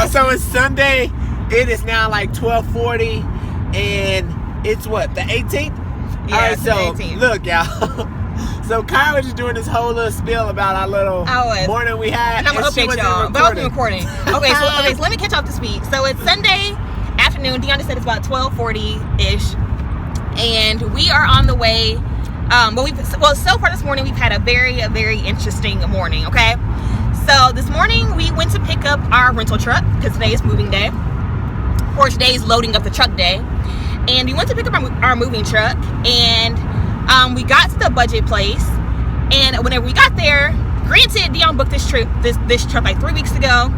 Y'all, so it's Sunday. It is now like 12:40, and it's what, the 18th? Yeah, all right, it's so the 18th. Look, y'all. So Kyra was just doing this whole little spiel about our little morning we had. And I'm gonna update y'all, but I wasn't recording. Okay, so let me catch up to speed. So it's Sunday afternoon. Deon just said it's about 12:40-ish, and we are on the way. So far this morning we've had a very interesting morning. Okay, so this morning we went to pick up our rental truck because today is moving day, or today is loading up the truck day, and we went to pick up our moving truck, and we got to the budget place, and whenever we got there, granted Deon booked this trip like 3 weeks ago,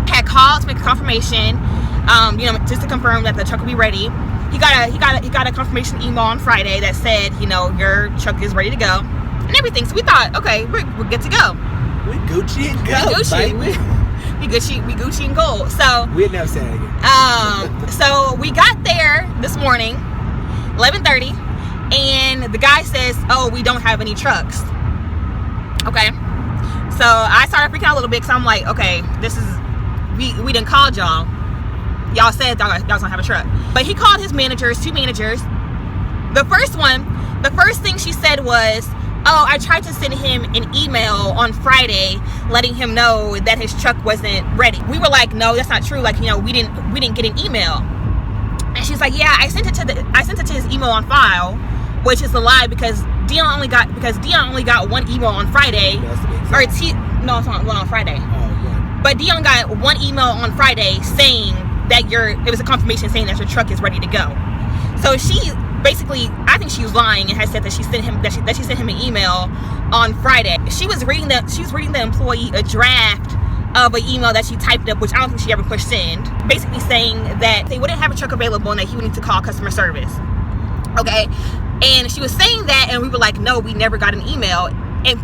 had called to make a confirmation, just to confirm that the truck will be ready. He got a confirmation email on Friday that said, your truck is ready to go and everything. So we thought, okay, we're good to go. We Gucci and gold, We Gucci and gold. So we'd never say it again. So we got there this morning, 11:30, and the guy says, "Oh, we don't have any trucks." Okay. So I started freaking out a little bit because I'm like, okay, we didn't call y'all. Y'all said y'all don't have a truck. But he called his two managers. The first thing she said was, "Oh, I tried to send him an email on Friday letting him know that his truck wasn't ready." We were like, "No, that's not true. Like, we didn't get an email." And she's like, "Yeah, I sent it to his email on file," which is a lie because Deon only got one email on Friday. No, it's not one on Friday. Oh, but Deon got one email on Friday saying that it was a confirmation saying that your truck is ready to go. So she basically, I think she was lying and had said that she sent him an email on Friday. She was reading the employee a draft of an email that she typed up, which I don't think she ever pushed send, basically saying that they wouldn't have a truck available and that he would need to call customer service. Okay, and she was saying that, and we were like, "No, we never got an email."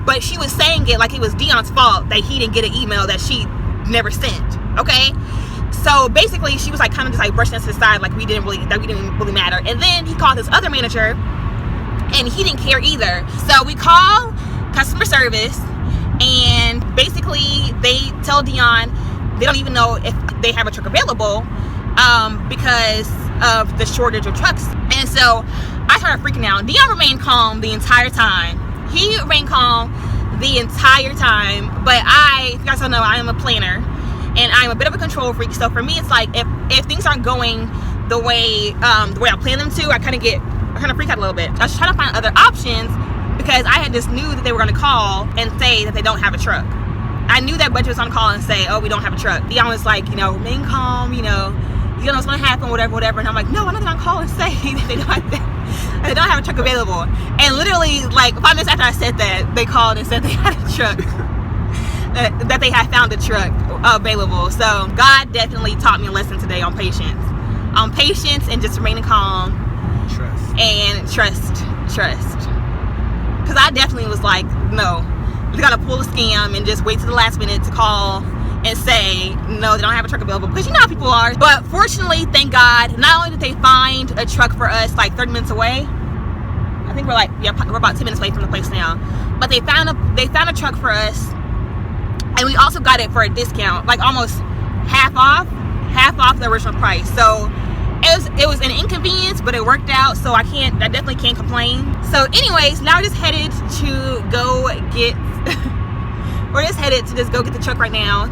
But she was saying it like it was Deon's fault that he didn't get an email that she never sent. Okay. So basically, she was like kind of just like brushing us aside, like we didn't really matter. And then he called his other manager, and he didn't care either. So we call customer service, and basically they tell Deon they don't even know if they have a truck available because of the shortage of trucks. And so I started freaking out. Deon remained calm the entire time. He remained calm the entire time. But if you guys don't know, I am a planner. And I'm a bit of a control freak, so for me, it's like if things aren't going the way I plan them to, I kind of freak out a little bit. I was trying to find other options because I had just knew that they were going to call and say that they don't have a truck. I knew that budget was on call and say, "Oh, we don't have a truck." Deon was like, remain calm, you don't know what's going to happen, whatever. And I'm like, no, I'm not going to call and say that they don't have a truck available. And literally, like 5 minutes after I said that, they called and said they had a truck. That they had found a truck available. So God definitely taught me a lesson today on patience and just remaining calm, trust. Because I definitely was like, no, you gotta pull a scam and just wait to the last minute to call and say no, they don't have a truck available, because you know how people are. But fortunately, thank God, not only did they find a truck for us like 30 minutes away. I think we're about 10 minutes away from the place now, but they found a truck for us. And we also got it for a discount, like almost half off the original price. So it was an inconvenience, but it worked out. So I definitely can't complain. So anyways, now we're just headed to just go get the truck right now.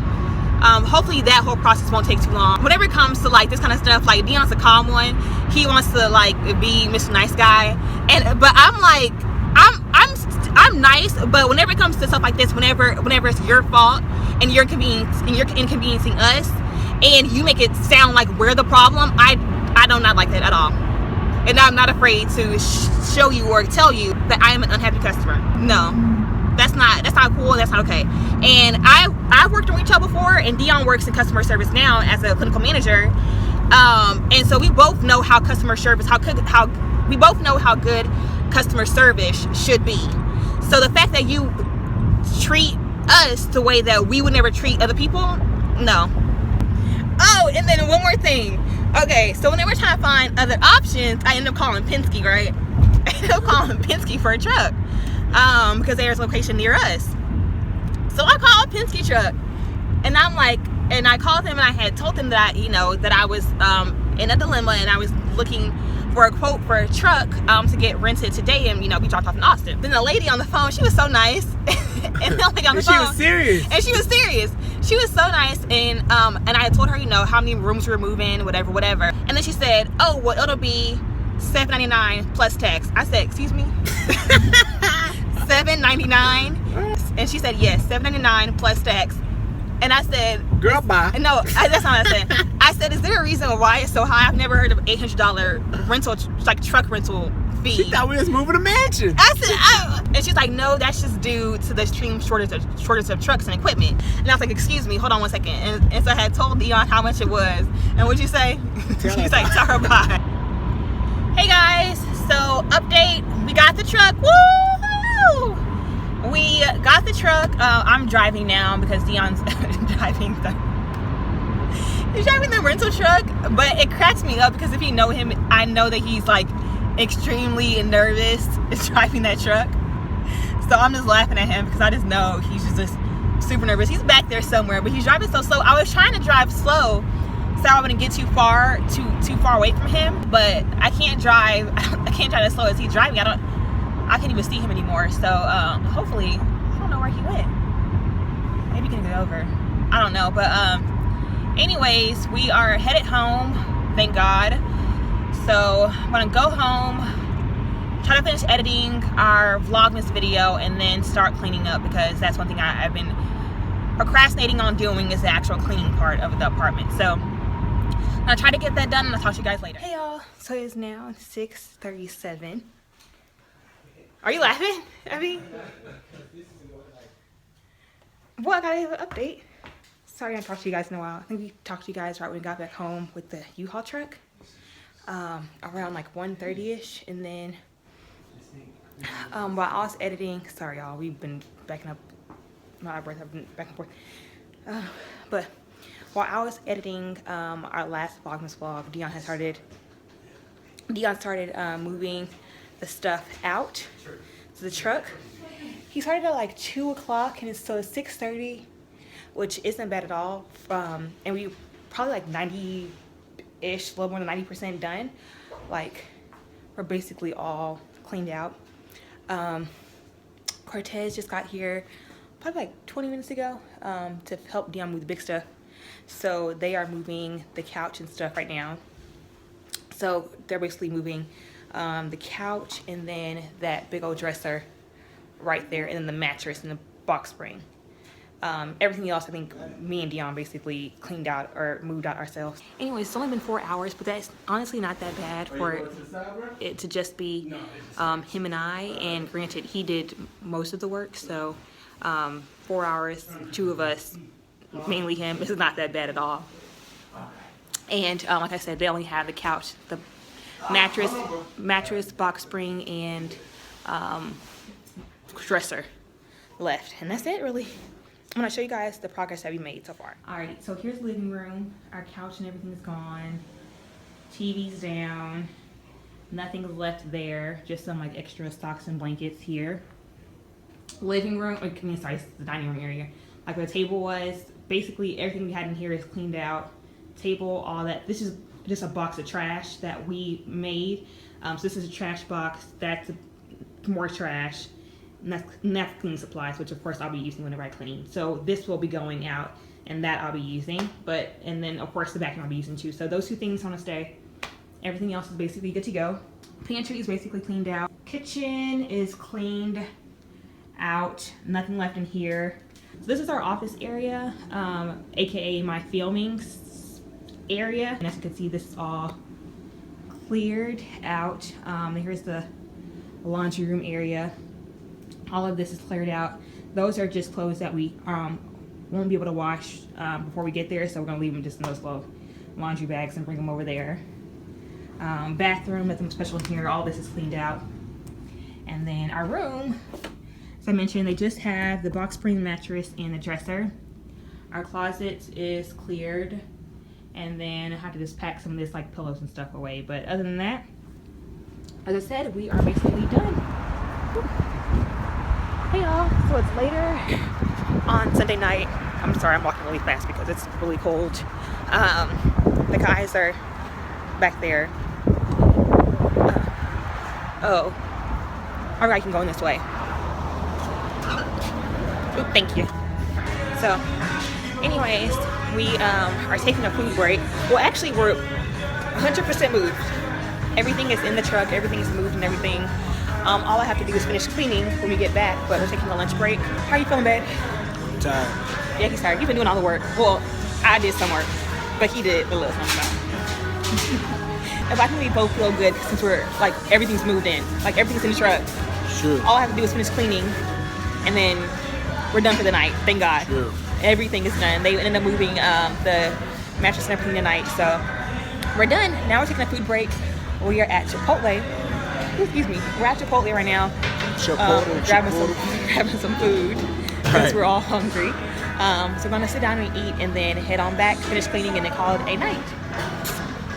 Hopefully that whole process won't take too long. Whenever it comes to like this kind of stuff, like Deon's a calm one. He wants to like be Mr. Nice Guy, but I'm like, I'm nice, but whenever it comes to stuff like this, whenever it's your fault and you're inconveniencing us, and you make it sound like we're the problem, I do not like that at all. And I'm not afraid to show you or tell you that I am an unhappy customer. No, that's not cool. That's not okay. And I've worked in retail before, and Deon works in customer service now as a clinical manager. And so we both know how customer service, we both know how good customer service should be. So the fact that you treat us the way that we would never treat other people, no. Oh, and then one more thing. Okay, so when they were trying to find other options, I ended up calling Penske, right? I ended up calling Penske for a truck because there's a location near us. So I called Penske truck, and And I'm like, and I called him and I had told him that, you know, that I was in a dilemma and I was looking for a quote for a truck to get rented today, and you know, we dropped off in Austin. Then the lady on the phone, she was so nice. And the lady on the phone, she was serious. And she was serious. She was so nice, and I had told her, you know, how many rooms we were moving, whatever. And then she said, oh, well, it'll be $7.99 plus tax. I said, excuse me? $7.99? And she said, yes, $7.99 plus tax. And I said, girl, bye. No, that's not what I said. I said, is there a reason why it's so high? I've never heard of $800 rental, like truck rental fee. She thought we was moving a mansion. I said, and she's like, no, that's just due to the extreme shortage of trucks and equipment. And I was like, excuse me, hold on one second. And so I had told Deon how much it was. And what'd you say? She's like, tell her bye. Hey guys, so update, we got the truck. Woo! We got the truck. I'm driving now because Deon's he's driving the rental truck, but it cracks me up because if you know him, I know that he's like extremely nervous driving that truck. So I'm just laughing at him because I just know he's just super nervous. He's back there somewhere, but he's driving so slow. I was trying to drive slow so I wouldn't get too far away from him, but I can't drive. I can't drive as slow as he's driving. I can't even see him anymore. So hopefully, I don't know where he went. Maybe he can get over. I don't know, but anyways, we are headed home, thank God. So I'm gonna go home, try to finish editing our Vlogmas video, and then start cleaning up, because that's one thing I've been procrastinating on doing, is the actual cleaning part of the apartment. So I'm gonna try to get that done, and I'll talk to you guys later. Hey y'all, so it's now 6:37. Are you laughing at me? Well, I gotta give an update. Sorry I haven't talked to you guys in a while. I think we talked to you guys right when we got back home with the U-Haul truck. Around like 1:30ish, and then while I was editing, sorry y'all, we've been backing up, my breath, I've been back and forth. But while I was editing our last Vlogmas vlog, Deon started moving the stuff out to the truck. He started at like 2 o'clock, and it's so 6:30, which isn't bad at all. And we probably like 90-ish, a little more than 90% done. Like, we're basically all cleaned out. Cortez just got here probably like 20 minutes ago to help Deon move the big stuff. So they are moving the couch and stuff right now. So they're basically moving the couch, and then that big old dresser right there, and then the mattress and the box spring. Everything else, I think me and Deon basically cleaned out or moved out ourselves. Anyway, it's only been 4 hours, but that's honestly not that bad for it to just be him and I. And granted, he did most of the work, so 4 hours, 2 of us, mainly him, is not that bad at all. And like I said, they only have the couch, the mattress, box spring, and dresser left, and that's it really. I'm gonna show you guys the progress that we made so far. All right, so here's the living room. Our couch and everything is gone. TV's down. Nothing's left there. Just some like extra socks and blankets here. Living room, I mean, sorry, it's the dining room area. Like where the table was, basically everything we had in here is cleaned out. Table, all that. This is just a box of trash that we made. So this is a trash box. That's more trash. And that's cleaning supplies, which of course I'll be using whenever I clean. So this will be going out, and that I'll be using. And then of course the vacuum I'll be using too. So those 2 things want to stay. Everything else is basically good to go. Pantry is basically cleaned out. Kitchen is cleaned out. Nothing left in here. So this is our office area, aka my filming area. And as you can see, this is all cleared out. Here's the laundry room area. All of this is cleared out. Those are just clothes that we won't be able to wash before we get there, so we're gonna leave them just in those little laundry bags and bring them over there. Bathroom, nothing special in here. All this is cleaned out. And then our room, as I mentioned, they just have the box spring mattress and the dresser. Our closet is cleared, and then I have to just pack some of this like pillows and stuff away. But other than that, as I said, we are basically done. Whew. Hey y'all, so it's later on Sunday night. I'm I'm sorry, I'm walking really fast because it's really cold. The guys are back there. Oh, all right, I can go in this way. Ooh, thank you. So, anyways, we are taking a food break. Well, actually, we're 100% moved. Everything is in the truck. Everything is moved and everything. All I have to do is finish cleaning when we get back. But we're taking a lunch break. How are you feeling, babe? I'm tired. Yeah, he's tired. You've been doing all the work. Well, I did some work, but he did a little something. If I think we both feel good since we're like everything's moved in, like everything's in the truck. Sure. All I have to do is finish cleaning, and then we're done for the night. Thank God. Sure. Everything is done. They ended up moving the mattress and everything tonight, so we're done. Now we're taking a food break. We are at Chipotle. Excuse me. We're at Chipotle right now. Grabbing some food because we're all hungry. So we're gonna sit down and eat, and then head on back, finish cleaning, and then call it a night.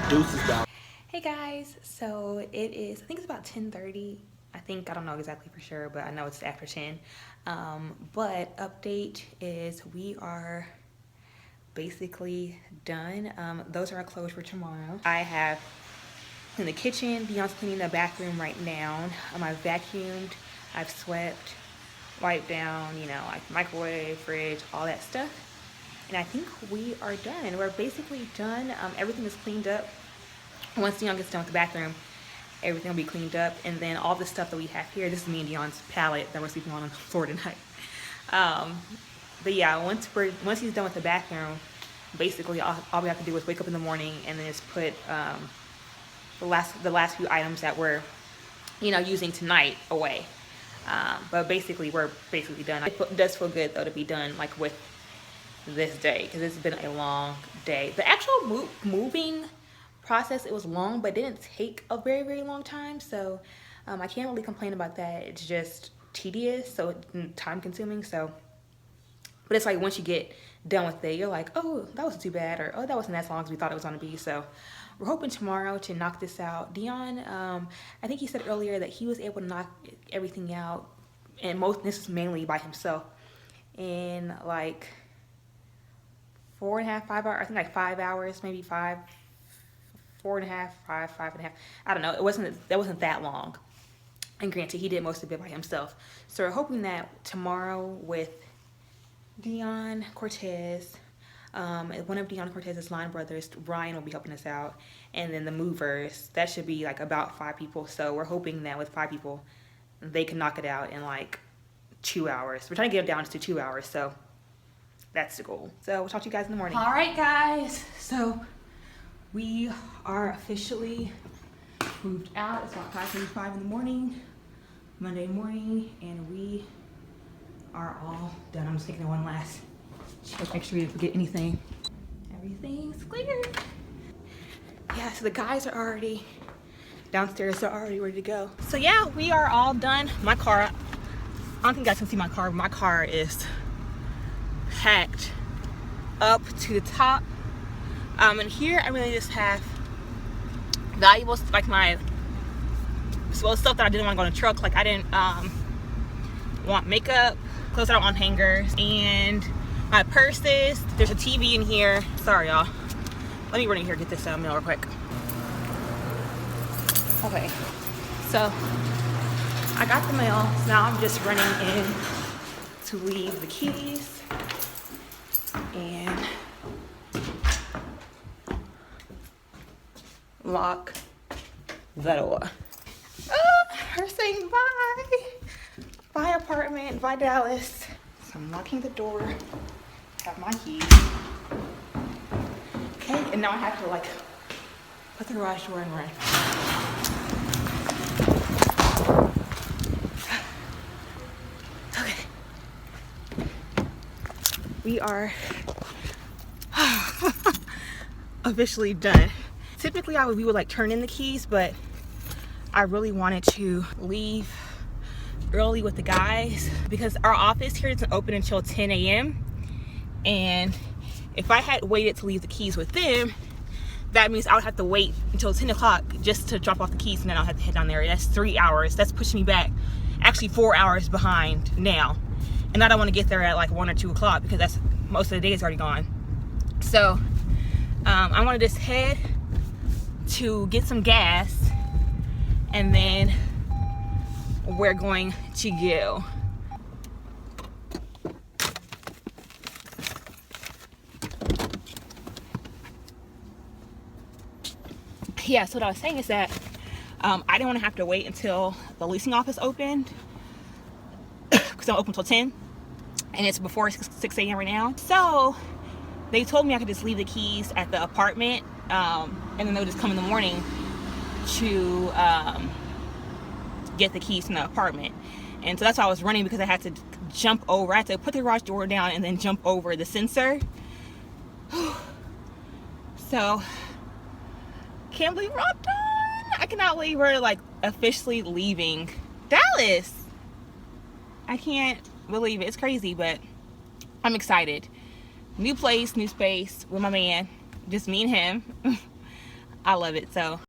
Deuces down. Hey guys, so it is, I think it's about 10:30. I don't know exactly for sure, but I know it's after 10. But update is we are basically done. Those are our clothes for tomorrow. I have cleaned the kitchen. Deon's cleaning the bathroom right now. I've vacuumed, I've swept, wiped down, you know, like microwave, fridge, all that stuff. And I think we are done. We're basically done. Everything is cleaned up. Once Deon gets done with the bathroom, everything will be cleaned up. And then all the stuff that we have here, this is me and Deon's pallet that we're sleeping on the floor tonight. But yeah, once he's done with the bathroom, basically all we have to do is wake up in the morning and then just put the last few items that we're, you know, using tonight away. But basically we're basically done. It does feel good though to be done like with this day, because it's been a long day. The actual moving process, it was long, but didn't take a very, very long time. So I can't really complain about that. It's just tedious, so time consuming. So, but it's like once you get done with it, you're like, oh, that wasn't too bad, or oh, that wasn't as long as we thought it was going to be. So we're hoping tomorrow to knock this out. Deon, I think he said earlier that he was able to knock everything out, and this is mainly by himself, in like 4.5, 5 hours. I think like 5 hours, maybe 5, 4.5, 5.5. I don't know. That wasn't that long. And granted, he did most of it by himself. So we're hoping that tomorrow with Deon Cortez, one of Deon Cortez's line brothers, Ryan, will be helping us out. And then the movers, that should be like about 5 people. So we're hoping that with 5 people, they can knock it out in like 2 hours. We're trying to get it down to 2 hours. So that's the goal. So we'll talk to you guys in the morning. All right, guys. So we are officially moved out. It's about 5:35 in the morning, Monday morning, and we are all done. I'm just taking one last check, make sure we didn't forget anything. Everything's clear. Yeah, so the guys are already downstairs. They're already ready to go. So yeah, we are all done. My car, I don't think you guys can see my car, but my car is packed up to the top. And here I really just have valuables, like my stuff that I didn't want to go in the truck. Like I didn't want makeup, clothes that are on hangers, and my purses. There's a TV in here. Sorry y'all, let me run in here and get this mail real quick. Okay, so I got the mail. So now I'm just running in to leave the keys and lock the door. Oh, we're saying bye. Bye apartment, bye Dallas. So I'm locking the door, have my keys. Okay, and now I have to like put the garage door and run. Okay. We are officially done. Typically we would like turn in the keys, but I really wanted to leave early with the guys because our office here doesn't open until 10 a.m. and if I had waited to leave the keys with them, that means I would have to wait until 10 o'clock just to drop off the keys, and then I'll have to head down there. That's 3 hours. That's pushing me back actually 4 hours behind now, and I don't want to get there at like 1 or 2 o'clock because that's most of the day is already gone. So I want to just head to get some gas, and then we're going to go. Yeah, so what I was saying is that I didn't want to have to wait until the leasing office opened, because I'm open until 10, and it's before 6 a.m. right now. So they told me I could just leave the keys at the apartment, and then they would just come in the morning to get the keys from the apartment. And so that's why I was running, because I had to jump over. I had to put the garage door down and then jump over the sensor. So can't believe we're all done. I cannot believe we're like officially leaving Dallas. I can't believe it. It's crazy, but I'm excited. New place, new space with my man. Just me and him. I love it. So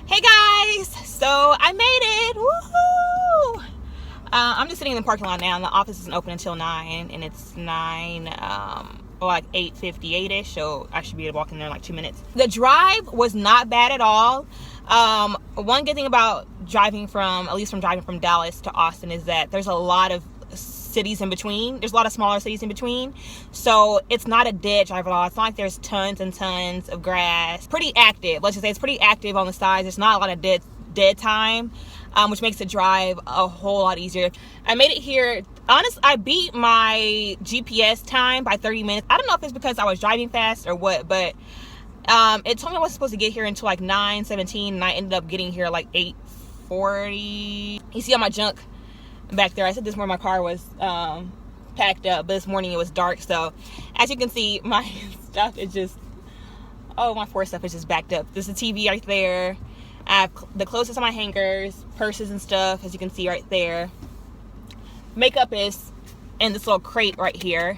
hey guys, so I made it. Woohoo! I'm just sitting in the parking lot now, and the office isn't open until 9, and it's 8:58ish, so I should be able to walk in there in like 2 minutes. The drive was not bad at all. One good thing about driving from Dallas to Austin is that there's a lot of cities in between. There's a lot of smaller cities in between, so it's not a dead drive at all. It's not like there's tons and tons of grass. Pretty active, let's just say it's pretty active on the sides. There's not a lot of dead time, which makes the drive a whole lot easier. I made it here. Honestly, I beat my GPS time by 30 minutes. I don't know if it's because I was driving fast or what, but it told me I wasn't supposed to get here until like 9:17, and I ended up getting here like 8:40. You see all my junk back there. I said this morning my car was packed up, but this morning it was dark. So as you can see, my stuff is just, my Ford stuff is just backed up. There's a TV right there. I have the clothes on my hangers, purses and stuff, as you can see right there. Makeup is in this little crate right here.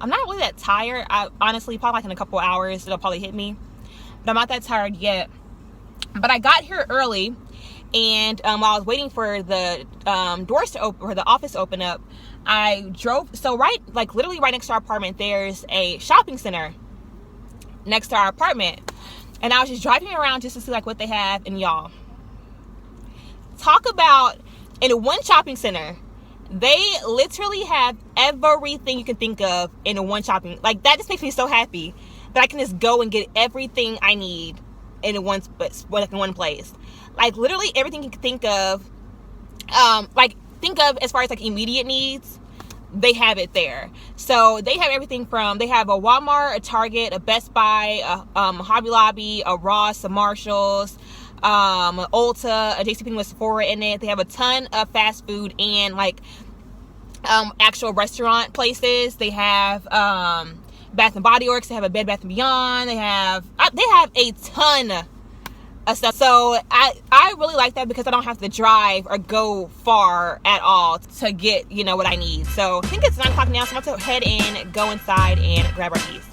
I'm not really that tired. I honestly, probably like in a couple hours it'll probably hit me, but I'm not that tired yet. But I got here early, and while I was waiting for the doors to open, or the office to open up, I drove. So literally right next to our apartment, there's a shopping center next to our apartment, and I was just driving around just to see like what they have. And y'all, talk about, in one shopping center, they literally have everything you can think of in one shopping. Like, that just makes me so happy that I can just go and get everything I need in one place. Like, literally everything you can think of. Think of as far as like immediate needs, they have it there. So they have everything from, they have a Walmart, a Target, a Best Buy, a Hobby Lobby, a Ross, a Marshalls, Ulta, a JCPenney with Sephora in it. They have a ton of fast food and like actual restaurant places. They have Bath and Body Works. They have a Bed Bath and Beyond. They have a ton of stuff. So I really like that, because I don't have to drive or go far at all to get what I need. So I think it's 9 o'clock now, so I'm about to head in, go inside, and grab our keys.